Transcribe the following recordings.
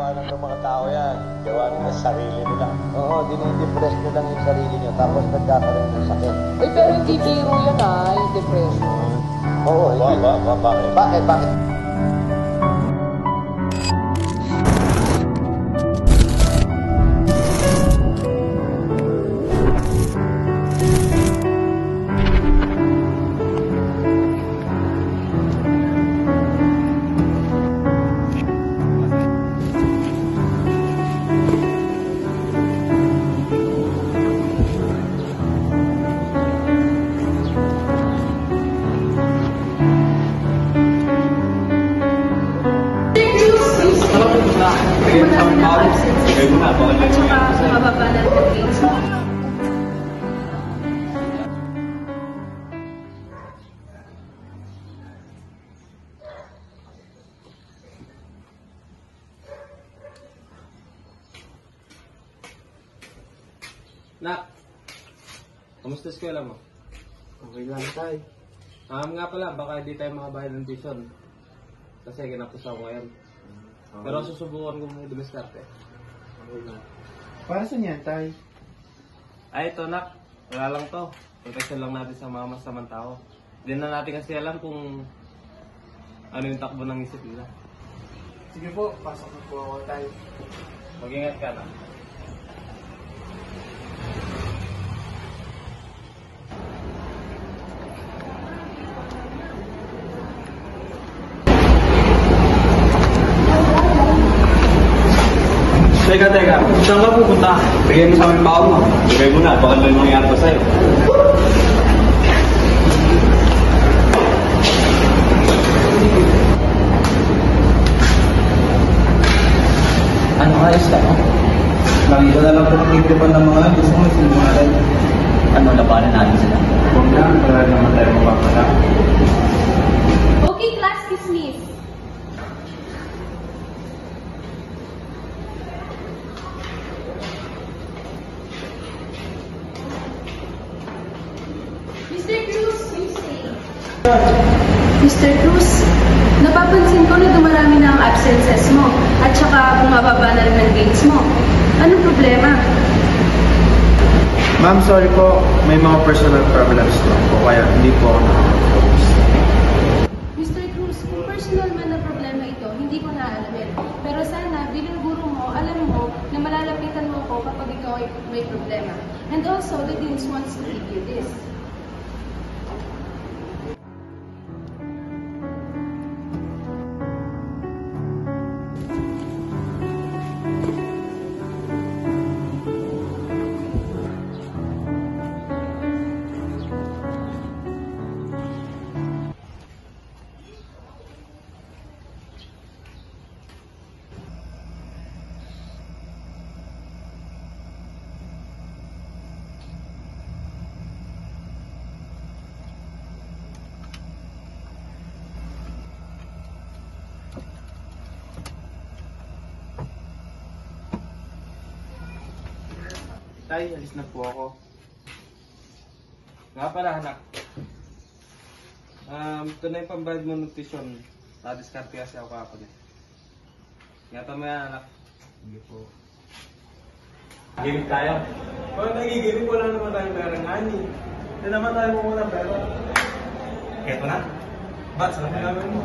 alam ng mga tao yan. Gawa nila sa sarili nila. Oo, dinidepress nyo lang yung sarili nyo, tapos nagkakaroon ng sakit. Eh, pero hindi biro yan yung depression. Oo, bakit? Bakit? At saka mababa na ang grades mo. Nak, kamusta eskwela mo? Okay lang, tay. Nga pala, baka hindi tayo makabayad ng tuition. Kasi kinapos ako ngayon. Pero susubukan ko mong dumiskarte. Okay lang. Para saan yan, tay? Ay, ito nak. Wala lang to. Protection lang natin sa mga masamang tao. Hindi na natin kasi alam kung ano yung takbo ng isip nila. Sige po, pasok na po ako, tay. Mag-ingat ka na. Teka, saan ka pupunta? Bigay mo sa amin pa mo. Bigay mo na, baka may mangyari pa sa'yo. Ano ayos ka, no? Nakita na lang kung nagtitripan ng mga gusto mo sinubukan. Ano, labanan natin sila? Huwag na, para naman tayo mapapala. Okay, class dismiss. Mr. Cruz, you say. Mr. Cruz, napapansin ko na dumarami na ang absences mo at saka bumababa na rin ang grades mo. Anong problema? Ma'am, sorry po. May mga personal problems lang po, kaya hindi po ako nakakapag-focus. Mr. Cruz, kung personal man na problema ito, hindi ko naalamin. Pero sana, bilang guro mo, alam mo na malalapitan mo ko kapag ikaw ay may problema. And also, the deans wants to give you this. Tay, alis na po ako. Nga pala, anak. Ito na yung pambayad mo ng tuition. Nadiskarte kasi ako kapon eh. Ingatan mo yan, anak. Hindi po. Gimik tayo. Kung nagigilip, wala naman tayong pera nga ni. Hindi naman tayo muna pera. Keto na? Ba't? Sarap na namin mo.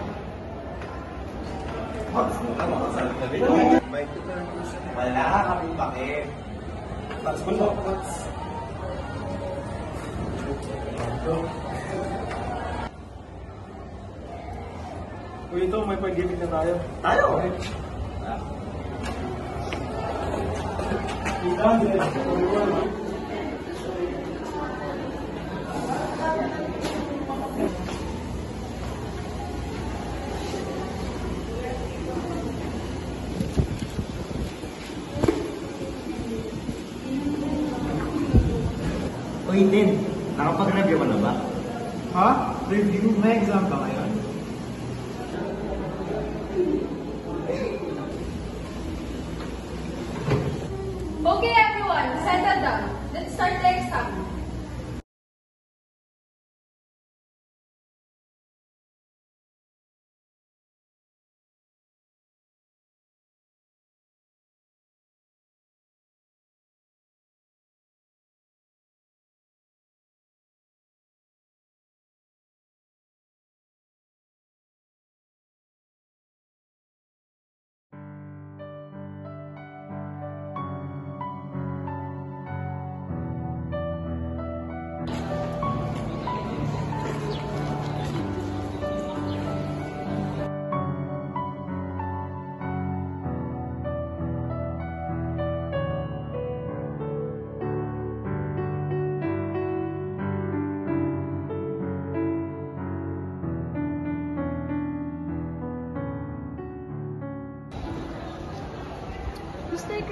Ba't? Ano ka sa tabi? May tutor po siya. Wala kami bakit. Ba't? Bulok, ba't? Uy, ito, may pag-gimik na tayo. Tayo? Uy, Tin, nakapag-review ka na ba? Ha? Review? May exam ba ngayon? Okay, everyone, settle down. Let's start the exam.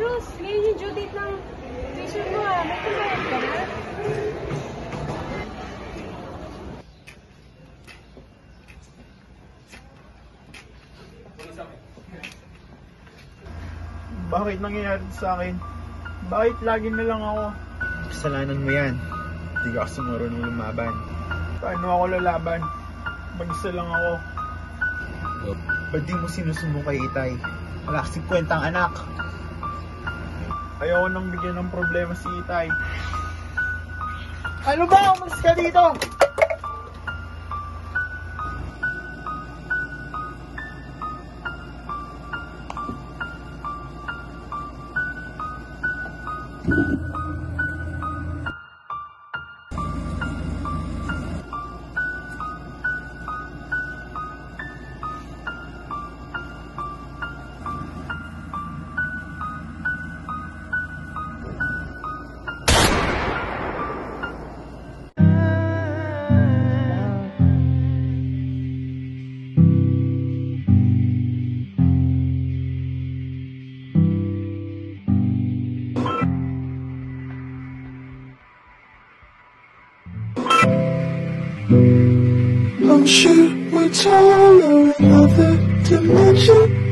Cruz, ngayon yung due date ng tuition mo ah. May kumayad ka na? Bakit nangyayari sa akin? Bakit lagi na lang ako? Kasalanan mo yan. Hindi ka kasi marunong lumaban. Paano ako lalaban? Mag-isa lang ako. Ba't di mo sinusumbong kay Itay? Wala kasing kwentang anak. Ayoko nang bigyan ng problema si Itay. Ano ba? Umalis ka dito! I'm sure we're taller in other dimension.